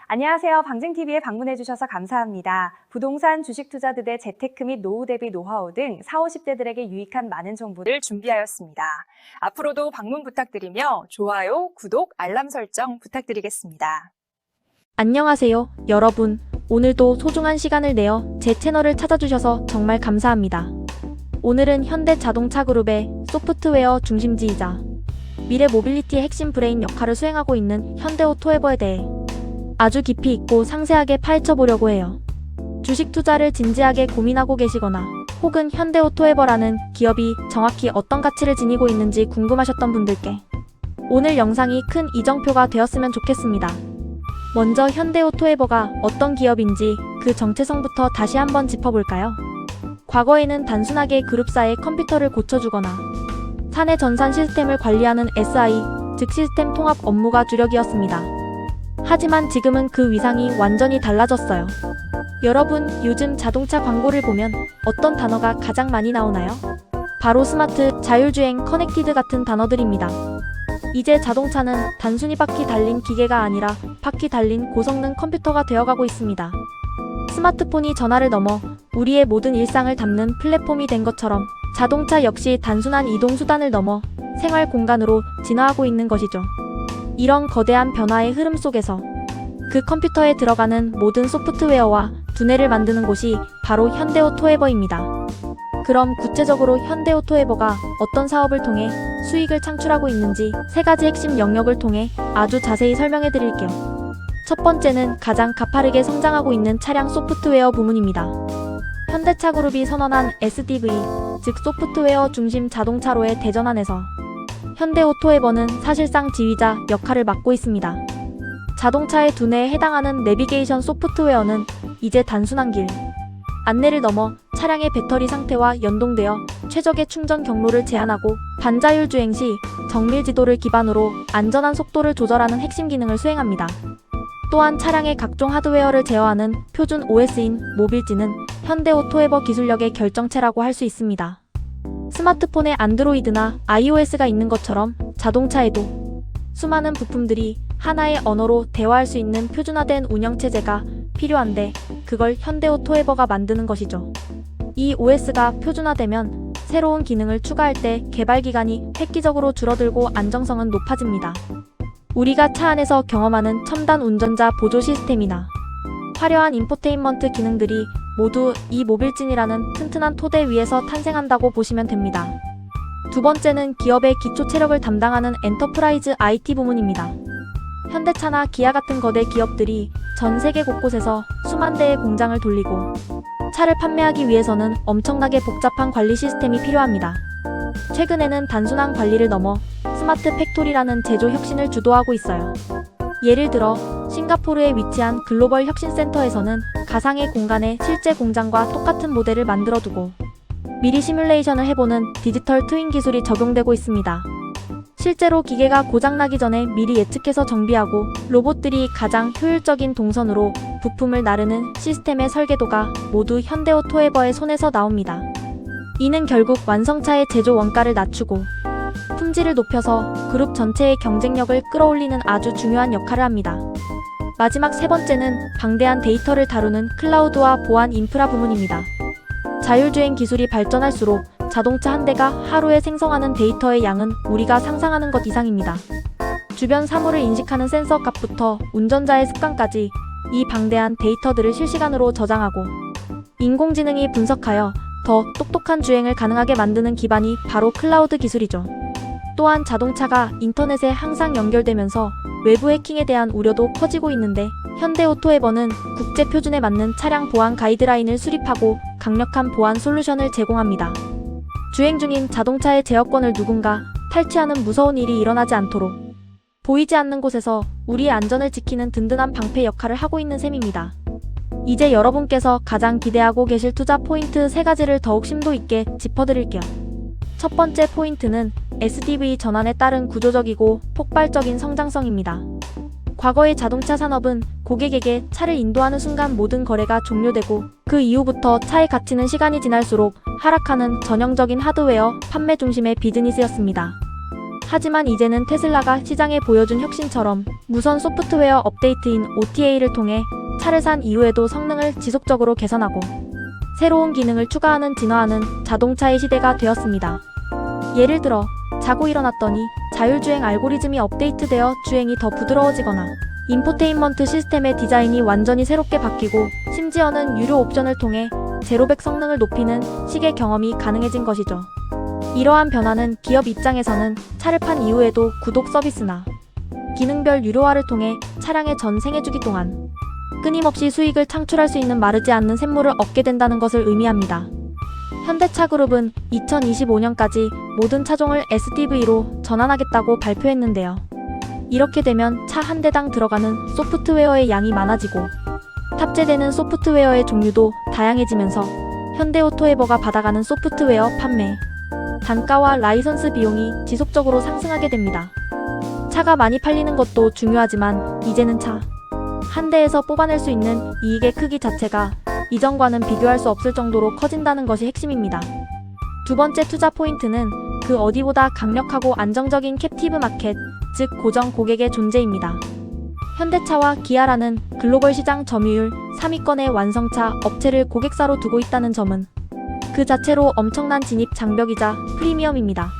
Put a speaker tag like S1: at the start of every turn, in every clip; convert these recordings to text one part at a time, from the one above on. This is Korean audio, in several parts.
S1: 안녕하세요. 방증TV에 방문해주셔서 감사합니다. 부동산 주식 투자들의 재테크 및 노후 대비 노하우 등 40, 50대들에게 유익한 많은 정보를 준비하였습니다. 앞으로도 방문 부탁드리며 좋아요, 구독, 알람 설정 부탁드리겠습니다.
S2: 안녕하세요, 여러분. 오늘도 소중한 시간을 내어 제 채널을 찾아주셔서 정말 감사합니다. 오늘은 현대자동차그룹의 소프트웨어 중심지이자 미래 모빌리티의 핵심 브레인 역할을 수행하고 있는 현대오토에버에 대해 아주 깊이 있고 상세하게 파헤쳐 보려고 해요. 주식 투자를 진지하게 고민하고 계시거나 혹은 현대오토에버라는 기업이 정확히 어떤 가치를 지니고 있는지 궁금하셨던 분들께 오늘 영상이 큰 이정표가 되었으면 좋겠습니다. 먼저 현대오토에버가 어떤 기업인지 그 정체성부터 다시 한번 짚어볼까요? 과거에는 단순하게 그룹사의 컴퓨터를 고쳐주거나 사내 전산 시스템을 관리하는 SI, 즉 시스템 통합 업무가 주력이었습니다. 하지만 지금은 그 위상이 완전히 달라졌어요. 여러분, 요즘 자동차 광고를 보면 어떤 단어가 가장 많이 나오나요? 바로 스마트, 자율주행, 커넥티드 같은 단어들입니다. 이제 자동차는 단순히 바퀴 달린 기계가 아니라 바퀴 달린 고성능 컴퓨터가 되어가고 있습니다. 스마트폰이 전화를 넘어 우리의 모든 일상을 담는 플랫폼이 된 것처럼 자동차 역시 단순한 이동수단을 넘어 생활 공간으로 진화하고 있는 것이죠. 이런 거대한 변화의 흐름 속에서 그 컴퓨터에 들어가는 모든 소프트웨어와 두뇌를 만드는 곳이 바로 현대오토에버입니다. 그럼 구체적으로 현대오토에버가 어떤 사업을 통해 수익을 창출하고 있는지 3가지 핵심 영역을 통해 아주 자세히 설명해 드릴게요. 첫 번째는 가장 가파르게 성장하고 있는 차량 소프트웨어 부문입니다. 현대차그룹이 선언한 SDV, 즉 소프트웨어 중심 자동차로의 대전 안에서 현대오토에버는 사실상 지휘자 역할을 맡고 있습니다. 자동차의 두뇌에 해당하는 내비게이션 소프트웨어는 이제 단순한 길, 안내를 넘어 차량의 배터리 상태와 연동되어 최적의 충전 경로를 제한하고 반자율 주행 시 정밀 지도를 기반으로 안전한 속도를 조절하는 핵심 기능을 수행합니다. 또한 차량의 각종 하드웨어를 제어하는 표준 OS인 모빌지는 현대오토에버 기술력의 결정체라고 할 수 있습니다. 스마트폰에 안드로이드나 iOS가 있는 것처럼 자동차에도 수많은 부품들이 하나의 언어로 대화할 수 있는 표준화된 운영체제가 필요한데 그걸 현대오토에버가 만드는 것이죠. 이 OS가 표준화되면 새로운 기능을 추가할 때 개발 기간이 획기적으로 줄어들고 안정성은 높아집니다. 우리가 차 안에서 경험하는 첨단 운전자 보조 시스템이나 화려한 인포테인먼트 기능들이 모두 이 모빌진이라는 튼튼한 토대 위에서 탄생한다고 보시면 됩니다. 두 번째는 기업의 기초 체력을 담당하는 엔터프라이즈 IT 부문입니다. 현대차나 기아 같은 거대 기업들이 전 세계 곳곳에서 수만 대의 공장을 돌리고 차를 판매하기 위해서는 엄청나게 복잡한 관리 시스템이 필요합니다. 최근에는 단순한 관리를 넘어 스마트 팩토리라는 제조 혁신을 주도하고 있어요. 예를 들어 싱가포르에 위치한 글로벌 혁신센터에서는 가상의 공간에 실제 공장과 똑같은 모델을 만들어두고 미리 시뮬레이션을 해보는 디지털 트윈 기술이 적용되고 있습니다. 실제로 기계가 고장나기 전에 미리 예측해서 정비하고 로봇들이 가장 효율적인 동선으로 부품을 나르는 시스템의 설계도가 모두 현대오토에버의 손에서 나옵니다. 이는 결국 완성차의 제조 원가를 낮추고 품질을 높여서 그룹 전체의 경쟁력을 끌어올리는 아주 중요한 역할을 합니다. 마지막 세 번째는 방대한 데이터를 다루는 클라우드와 보안 인프라 부문입니다. 자율주행 기술이 발전할수록 자동차 한 대가 하루에 생성하는 데이터의 양은 우리가 상상하는 것 이상입니다. 주변 사물을 인식하는 센서 값부터 운전자의 습관까지 이 방대한 데이터들을 실시간으로 저장하고 인공지능이 분석하여 더 똑똑한 주행을 가능하게 만드는 기반이 바로 클라우드 기술이죠. 또한 자동차가 인터넷에 항상 연결되면서 외부 해킹에 대한 우려도 커지고 있는데 현대오토에버는 국제 표준에 맞는 차량 보안 가이드라인을 수립하고 강력한 보안 솔루션을 제공합니다. 주행 중인 자동차의 제어권을 누군가 탈취하는 무서운 일이 일어나지 않도록 보이지 않는 곳에서 우리의 안전을 지키는 든든한 방패 역할을 하고 있는 셈입니다. 이제 여러분께서 가장 기대하고 계실 투자 포인트 3가지를 더욱 심도 있게 짚어드릴게요. 첫 번째 포인트는 SDV 전환에 따른 구조적이고 폭발적인 성장성입니다. 과거의 자동차 산업은 고객에게 차를 인도하는 순간 모든 거래가 종료되고 그 이후부터 차에 갇히는 시간이 지날수록 하락하는 전형적인 하드웨어 판매 중심의 비즈니스였습니다. 하지만 이제는 테슬라가 시장에 보여준 혁신처럼 무선 소프트웨어 업데이트인 OTA를 통해 차를 산 이후에도 성능을 지속적으로 개선하고 새로운 기능을 추가하는 진화하는 자동차의 시대가 되었습니다. 예를 들어 자고 일어났더니 자율주행 알고리즘이 업데이트되어 주행이 더 부드러워지거나 인포테인먼트 시스템의 디자인이 완전히 새롭게 바뀌고 심지어는 유료 옵션을 통해 제로백 성능을 높이는 시계 경험이 가능해진 것이죠. 이러한 변화는 기업 입장에서는 차를 판 이후에도 구독 서비스나 기능별 유료화를 통해 차량의 전 생애주기 동안 끊임없이 수익을 창출할 수 있는 마르지 않는 샘물을 얻게 된다는 것을 의미합니다. 현대차그룹은 2025년까지 모든 차종을 SDV로 전환하겠다고 발표했는데요. 이렇게 되면 차 한 대당 들어가는 소프트웨어의 양이 많아지고 탑재되는 소프트웨어의 종류도 다양해지면서 현대오토에버가 받아가는 소프트웨어 판매 단가와 라이선스 비용이 지속적으로 상승하게 됩니다. 차가 많이 팔리는 것도 중요하지만 이제는 차 한 대에서 뽑아낼 수 있는 이익의 크기 자체가 이전과는 비교할 수 없을 정도로 커진다는 것이 핵심입니다. 두 번째 투자 포인트는 그 어디보다 강력하고 안정적인 캡티브 마켓, 즉 고정 고객의 존재입니다. 현대차와 기아라는 글로벌 시장 점유율 3위권의 완성차 업체를 고객사로 두고 있다는 점은 그 자체로 엄청난 진입 장벽이자 프리미엄입니다.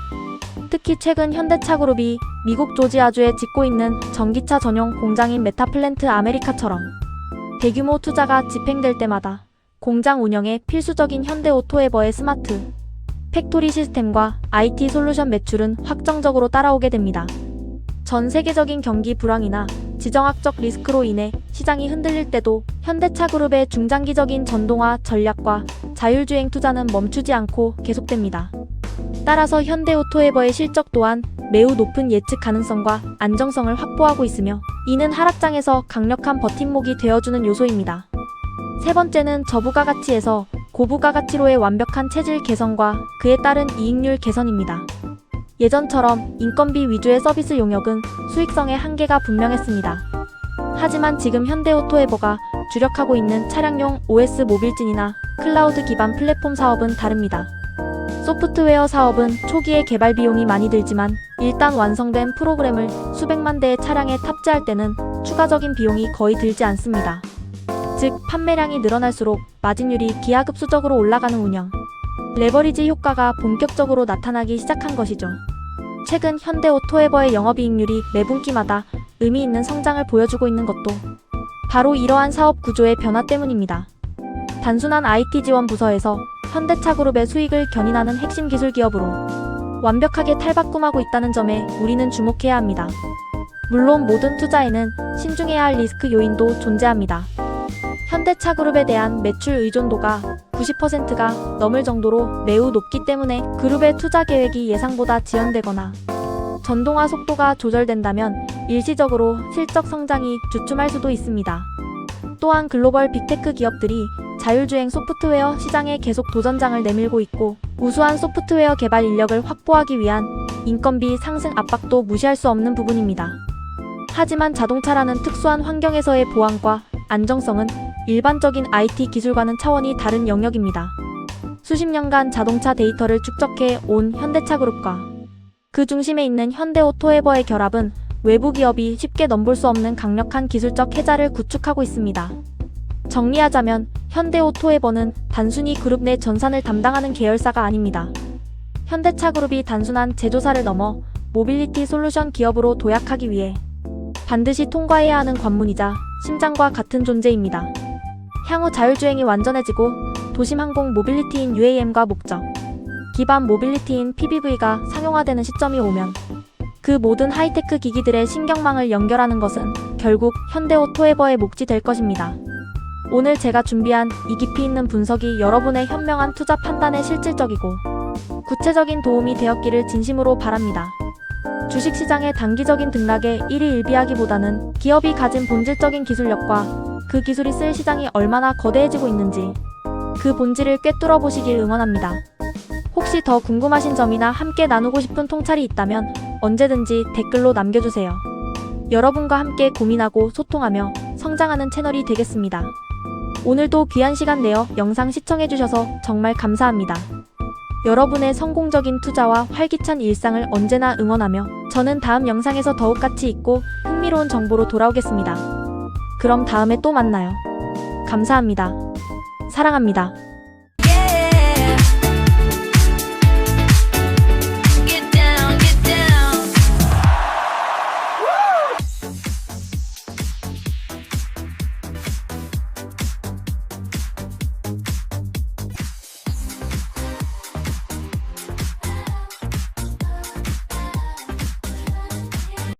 S2: 특히 최근 현대차그룹이 미국 조지아주에 짓고 있는 전기차 전용 공장인 메타플랜트 아메리카처럼 대규모 투자가 집행될 때마다 공장 운영에 필수적인 현대오토에버의 스마트 팩토리 시스템과 IT 솔루션 매출은 확정적으로 따라오게 됩니다. 전 세계적인 경기 불황이나 지정학적 리스크로 인해 시장이 흔들릴 때도 현대차그룹의 중장기적인 전동화 전략과 자율주행 투자는 멈추지 않고 계속됩니다. 따라서 현대오토에버의 실적 또한 매우 높은 예측 가능성과 안정성을 확보하고 있으며 이는 하락장에서 강력한 버팀목이 되어주는 요소입니다. 세 번째는 저부가가치에서 고부가가치로의 완벽한 체질 개선과 그에 따른 이익률 개선입니다. 예전처럼 인건비 위주의 서비스 용역은 수익성의 한계가 분명했습니다. 하지만 지금 현대오토에버가 주력하고 있는 차량용 OS 모빌진이나 클라우드 기반 플랫폼 사업은 다릅니다. 소프트웨어 사업은 초기에 개발 비용이 많이 들지만 일단 완성된 프로그램을 수백만 대의 차량에 탑재할 때는 추가적인 비용이 거의 들지 않습니다. 즉 판매량이 늘어날수록 마진율이 기하급수적으로 올라가는 운영, 레버리지 효과가 본격적으로 나타나기 시작한 것이죠. 최근 현대오토에버의 영업이익률이 매분기마다 의미 있는 성장을 보여주고 있는 것도 바로 이러한 사업 구조의 변화 때문입니다. 단순한 IT 지원 부서에서 현대차그룹의 수익을 견인하는 핵심 기술 기업으로 완벽하게 탈바꿈하고 있다는 점에 우리는 주목해야 합니다. 물론 모든 투자에는 신중해야 할 리스크 요인도 존재합니다. 현대차그룹에 대한 매출 의존도가 90%가 넘을 정도로 매우 높기 때문에 그룹의 투자 계획이 예상보다 지연되거나 전동화 속도가 조절된다면 일시적으로 실적 성장이 주춤할 수도 있습니다. 또한 글로벌 빅테크 기업들이 자율주행 소프트웨어 시장에 계속 도전장을 내밀고 있고 우수한 소프트웨어 개발 인력을 확보하기 위한 인건비 상승 압박도 무시할 수 없는 부분입니다. 하지만 자동차라는 특수한 환경에서의 보안과 안정성은 일반적인 IT 기술과는 차원이 다른 영역입니다. 수십 년간 자동차 데이터를 축적해 온 현대차그룹과 그 중심에 있는 현대오토에버의 결합은 외부 기업이 쉽게 넘볼 수 없는 강력한 기술적 해자를 구축하고 있습니다. 정리하자면 현대오토에버는 단순히 그룹 내 전산을 담당하는 계열사가 아닙니다. 현대차그룹이 단순한 제조사를 넘어 모빌리티 솔루션 기업으로 도약하기 위해 반드시 통과해야 하는 관문이자 심장과 같은 존재입니다. 향후 자율주행이 완전해지고 도심 항공 모빌리티인 UAM과 목적 기반 모빌리티인 PBV가 상용화되는 시점이 오면 그 모든 하이테크 기기들의 신경망을 연결하는 것은 결국 현대오토에버의 몫이 될 것입니다. 오늘 제가 준비한 이 깊이 있는 분석이 여러분의 현명한 투자 판단에 실질적이고 구체적인 도움이 되었기를 진심으로 바랍니다. 주식시장의 단기적인 등락에 일희일비하기보다는 기업이 가진 본질적인 기술력과 그 기술이 쓸 시장이 얼마나 거대해지고 있는지 그 본질을 꿰뚫어 보시길 응원합니다. 혹시 더 궁금하신 점이나 함께 나누고 싶은 통찰이 있다면 언제든지 댓글로 남겨주세요. 여러분과 함께 고민하고 소통하며 성장하는 채널이 되겠습니다. 오늘도 귀한 시간 내어 영상 시청해주셔서 정말 감사합니다. 여러분의 성공적인 투자와 활기찬 일상을 언제나 응원하며 저는 다음 영상에서 더욱 가치 있고 흥미로운 정보로 돌아오겠습니다. 그럼 다음에 또 만나요. 감사합니다. 사랑합니다.